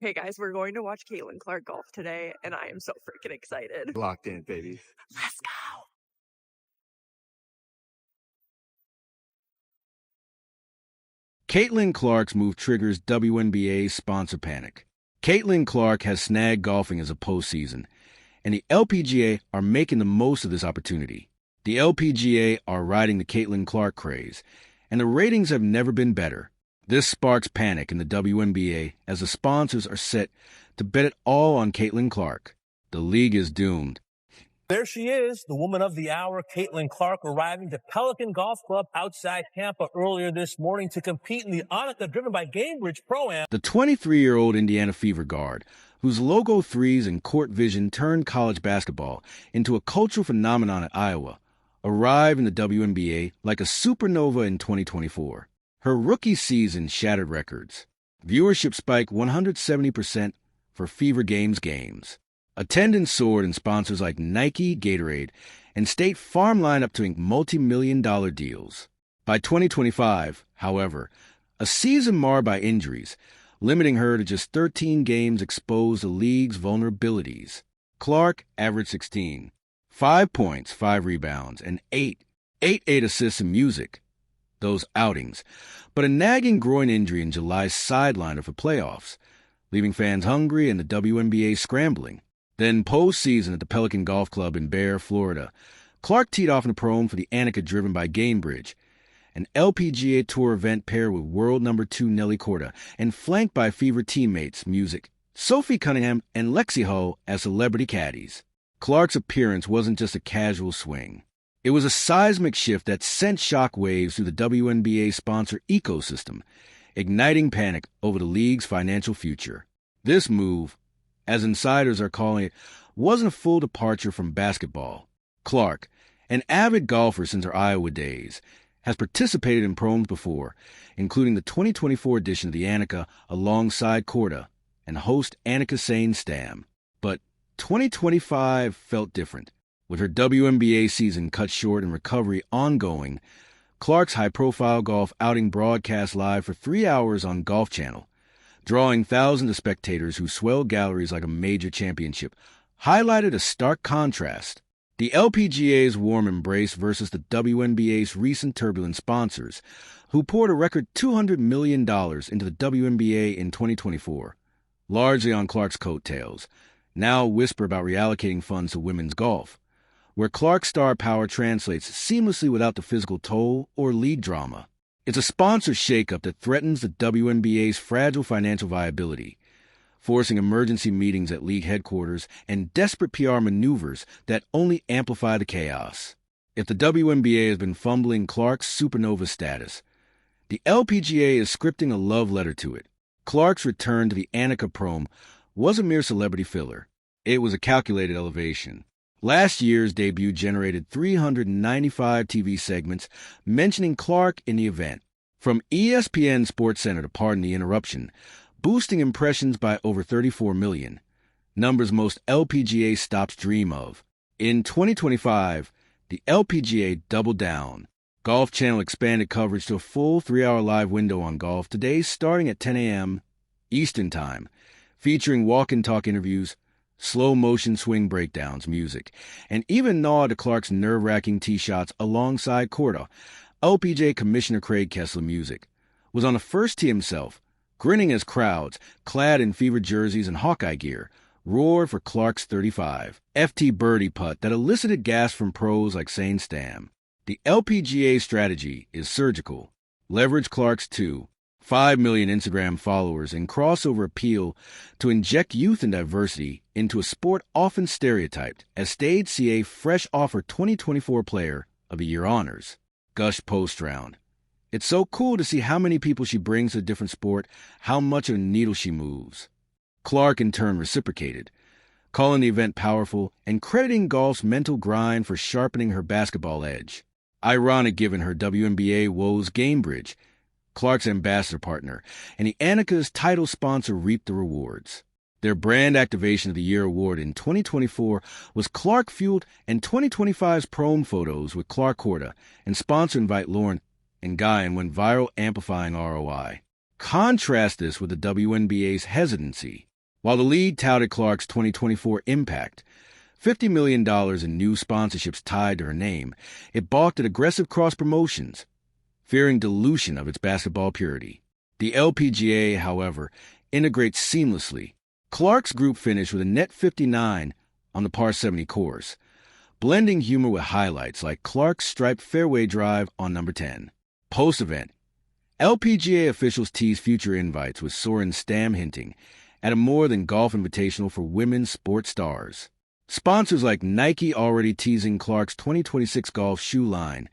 Hey guys, we're going to watch Caitlin Clark golf today, and I am so freaking excited. Locked in, baby. Let's go. Caitlin Clark's move triggers WNBA sponsor panic. Caitlin Clark has snagged golfing as a postseason, and the LPGA are making the most of this opportunity. The LPGA are riding the Caitlin Clark craze, and the ratings have never been better. This sparks panic in the WNBA as the sponsors are set to bet it all on Caitlin Clark. The league is doomed. There she is, the woman of the hour, Caitlin Clark, arriving to Pelican Golf Club outside Tampa earlier this morning to compete in the Annika driven by Gamebridge Pro-Am. The 23-year-old Indiana Fever guard, whose logo threes and court vision turned college basketball into a cultural phenomenon at Iowa, arrived in the WNBA like a supernova in 2024. Her rookie season shattered records. Viewership spiked 170% for Fever games. Attendance soared and sponsors like Nike, Gatorade, and State Farm lined up to ink multi-million-dollar deals. By 2025, however, a season marred by injuries, limiting her to just 13 games exposed to the league's vulnerabilities. Clark averaged 16, 5 points, 5 rebounds, and 8 assists in music. Those outings, but a nagging groin injury in July sidelined her for playoffs, leaving fans hungry and the WNBA scrambling. Then postseason at the Pelican Golf Club in Bear, Florida, Clark teed off in the Pro-Am for the Annika driven by Gamebridge, an LPGA Tour event paired with world number 2 Nelly Korda and flanked by Fever teammates Music, Sophie Cunningham, and Lexi Ho as celebrity caddies. Clark's appearance wasn't just a casual swing. It was a seismic shift that sent shockwaves through the WNBA sponsor ecosystem, igniting panic over the league's financial future. This move, as insiders are calling it, wasn't a full departure from basketball. Clark, an avid golfer since her Iowa days, has participated in Pro-Ams before, including the 2024 edition of the Annika alongside Korda and host Annika Stam. But 2025 felt different. With her WNBA season cut short and recovery ongoing, Clark's high-profile golf outing broadcast live for 3 hours on Golf Channel, drawing thousands of spectators who swelled galleries like a major championship, highlighted a stark contrast. The LPGA's warm embrace versus the WNBA's recent turbulent sponsors, who poured a record $200 million into the WNBA in 2024, largely on Clark's coattails, now whisper about reallocating funds to women's golf, where Clark's star power translates seamlessly without the physical toll or league drama. It's a sponsor shakeup that threatens the WNBA's fragile financial viability, forcing emergency meetings at league headquarters and desperate PR maneuvers that only amplify the chaos. If the WNBA has been fumbling Clark's supernova status, the LPGA is scripting a love letter to it. Clark's return to the Annika Pro-Am was a mere celebrity filler. It was a calculated elevation. Last year's debut generated 395 TV segments mentioning Clark in the event, from ESPN SportsCenter to Pardon the Interruption, boosting impressions by over 34 million, numbers most LPGA stops dream of. In 2025, the LPGA doubled down. Golf Channel expanded coverage to a full 3-hour live window on golf today starting at 10 a.m. Eastern Time, featuring walk-and-talk interviews, slow-motion swing breakdowns, music, and even nod to Clark's nerve-wracking tee shots alongside Korda. LPGA Commissioner Craig Kessler Music was on the first tee himself, grinning as crowds, clad in Fever jerseys and Hawkeye gear, roared for Clark's 35 FT birdie putt that elicited gas from pros like Stam. The LPGA strategy is surgical. Leverage Clark's 5 million Instagram followers and crossover appeal to inject youth and diversity into a sport often stereotyped as stayed CA fresh off her 2024 Player of the Year honors. Gush post-round. It's so cool to see how many people she brings to a different sport, how much of a needle she moves. Clark in turn reciprocated, calling the event powerful and crediting golf's mental grind for sharpening her basketball edge. Ironic given her WNBA woes Gamebridge, Clark's ambassador partner, and the Annika's title sponsor reaped the rewards. Their Brand Activation of the Year award in 2024 was Clark-fueled, and 2025's Pro-Am photos with Clark Korda and sponsor invite Lauren and Guyan went viral, amplifying ROI. Contrast this with the WNBA's hesitancy. While the league touted Clark's 2024 impact, $50 million in new sponsorships tied to her name, it balked at aggressive cross-promotions, fearing dilution of its basketball purity. The LPGA, however, integrates seamlessly. Clark's group finished with a net 59 on the par 70 course, blending humor with highlights like Clark's striped fairway drive on number 10. Post-event, LPGA officials teased future invites with Soren Stam hinting at a more than golf invitational for women's sports stars. Sponsors like Nike already teasing Clark's 2026 golf shoe line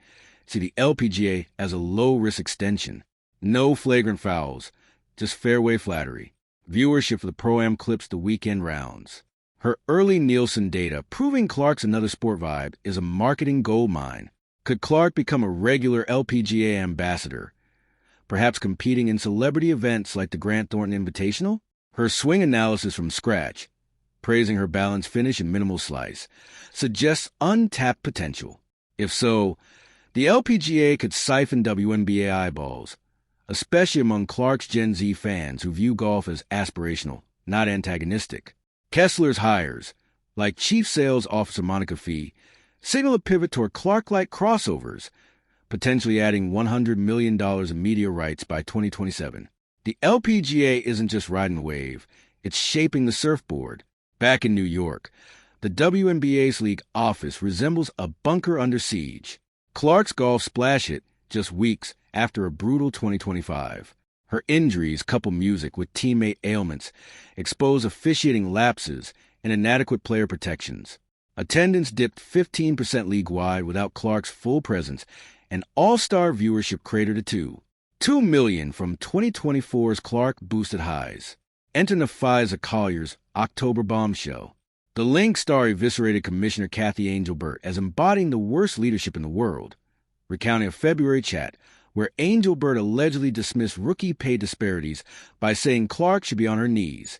see the LPGA as a low-risk extension. No flagrant fouls, just fairway flattery. Viewership for the Pro-Am clips the weekend rounds. Her early Nielsen data proving Clark's another sport vibe is a marketing goldmine. Could Clark become a regular LPGA ambassador, perhaps competing in celebrity events like the Grant Thornton Invitational? Her swing analysis from scratch, praising her balanced finish and minimal slice, suggests untapped potential. If so, the LPGA could siphon WNBA eyeballs, especially among Clark's Gen Z fans who view golf as aspirational, not antagonistic. Kessler's hires, like Chief Sales Officer Monica Fee, signal a pivot toward Clark-like crossovers, potentially adding $100 million in media rights by 2027. The LPGA isn't just riding the wave, it's shaping the surfboard. Back in New York, the WNBA's league office resembles a bunker under siege. Clark's golf splash hit just weeks after a brutal 2025. Her injuries, coupled music with teammate ailments, expose officiating lapses and inadequate player protections. Attendance dipped 15% league-wide without Clark's full presence, and all-star viewership cratered to 2 million from 2024's Clark boosted highs. Enter Nafisa Collier's October bombshell. The Link star eviscerated Commissioner Kathy Angelbert as embodying the worst leadership in the world, recounting a February chat where Angelbert allegedly dismissed rookie pay disparities by saying Clark should be on her knees,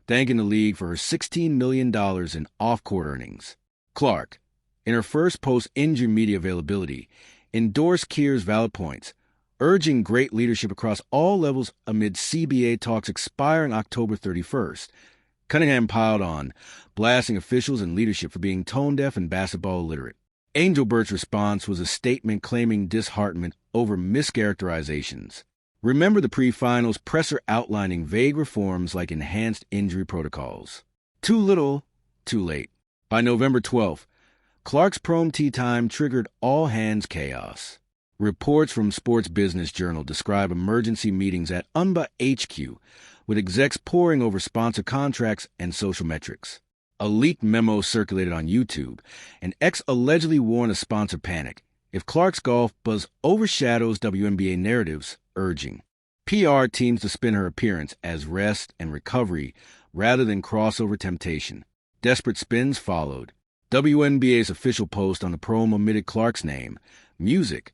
thanking the league for her $16 million in off-court earnings. Clark, in her first post-injury media availability, endorsed Keir's valid points, urging great leadership across all levels amid CBA talks expiring October 31st. Cunningham piled on, blasting officials and leadership for being tone-deaf and basketball illiterate. Angelbert's response was a statement claiming disheartenment over mischaracterizations. Remember the pre-finals presser outlining vague reforms like enhanced injury protocols. Too little, too late. By November 12th, Clark's prom tee time triggered all-hands chaos. Reports from Sports Business Journal describe emergency meetings at UNBA HQ, with execs poring over sponsor contracts and social metrics. A leaked memo circulated on YouTube, and X allegedly warned a sponsor panic if Clark's golf buzz overshadows WNBA narratives, urging PR teams to spin her appearance as rest and recovery rather than crossover temptation. Desperate spins followed. WNBA's official post on the prom omitted Clark's name, music,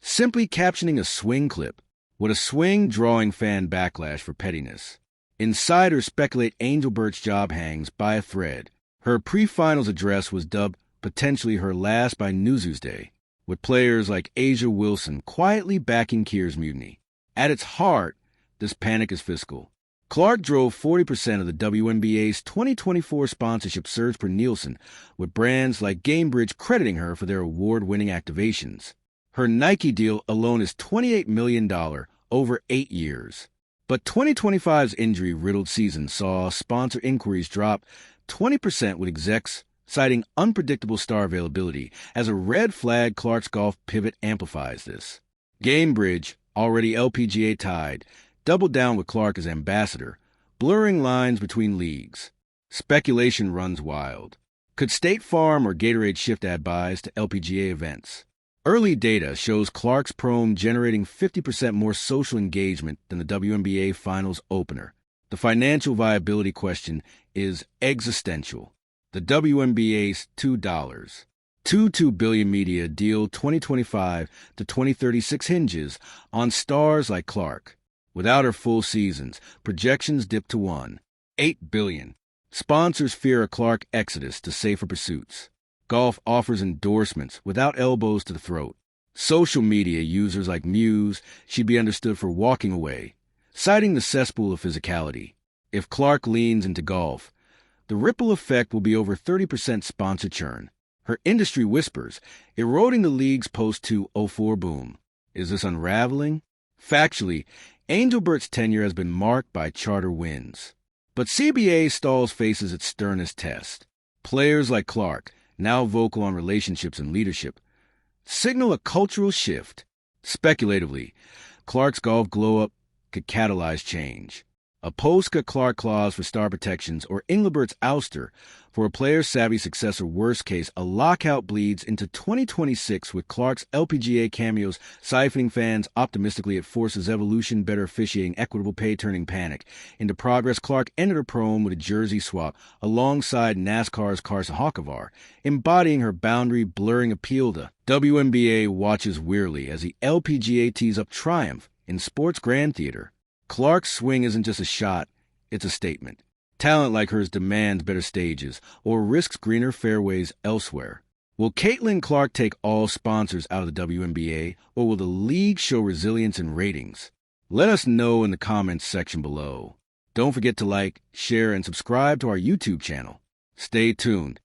simply captioning a swing clip, with a swing drawing fan backlash for pettiness. Insiders speculate Angelbert's job hangs by a thread. Her pre-finals address was dubbed potentially her last by Newsday, with players like Asia Wilson quietly backing Keir's mutiny. At its heart, this panic is fiscal. Clark drove 40% of the WNBA's 2024 sponsorship surge per Nielsen, with brands like Gamebridge crediting her for their award-winning activations. Her Nike deal alone is $28 million over 8 years. But 2025's injury-riddled season saw sponsor inquiries drop 20% with execs citing unpredictable star availability as a red flag. Clark's golf pivot amplifies this. Gamebridge, already LPGA tied, doubled down with Clark as ambassador, blurring lines between leagues. Speculation runs wild. Could State Farm or Gatorade shift ad buys to LPGA events? Early data shows Clark's prom generating 50% more social engagement than the WNBA Finals opener. The financial viability question is existential. The WNBA's $2 billion media deal 2025 to 2036 hinges on stars like Clark. Without her full seasons, projections dip to $8 billion. Sponsors fear a Clark exodus to safer pursuits. Golf offers endorsements without elbows to the throat. Social media users like Muse should be understood for walking away, citing the cesspool of physicality. If Clark leans into golf, the ripple effect will be over 30% sponsor churn. Her industry whispers, eroding the league's post-2004 boom. Is this unraveling? Factually, Angelbert's tenure has been marked by charter wins. But CBA stalls faces its sternest test. Players like Clark, now vocal on relationships and leadership, signal a cultural shift. Speculatively, Clark's golf glow-up could catalyze change. A post-Clark clause for star protections or Engelbert's ouster for a player-savvy successor. Worst case, a lockout bleeds into 2026 with Clark's LPGA cameos siphoning fans optimistically. It forces evolution, better officiating, equitable pay turning panic into progress. Clark entered her prom with a jersey swap alongside NASCAR's Carson Hocevar, embodying her boundary-blurring appeal. The WNBA watches wearily as the LPGA tees up triumph in sports grand theater. Clark's swing isn't just a shot, it's a statement. Talent like hers demands better stages or risks greener fairways elsewhere. Will Caitlin Clark take all sponsors out of the WNBA, or will the league show resilience in ratings? Let us know in the comments section below. Don't forget to like, share, and subscribe to our YouTube channel. Stay tuned.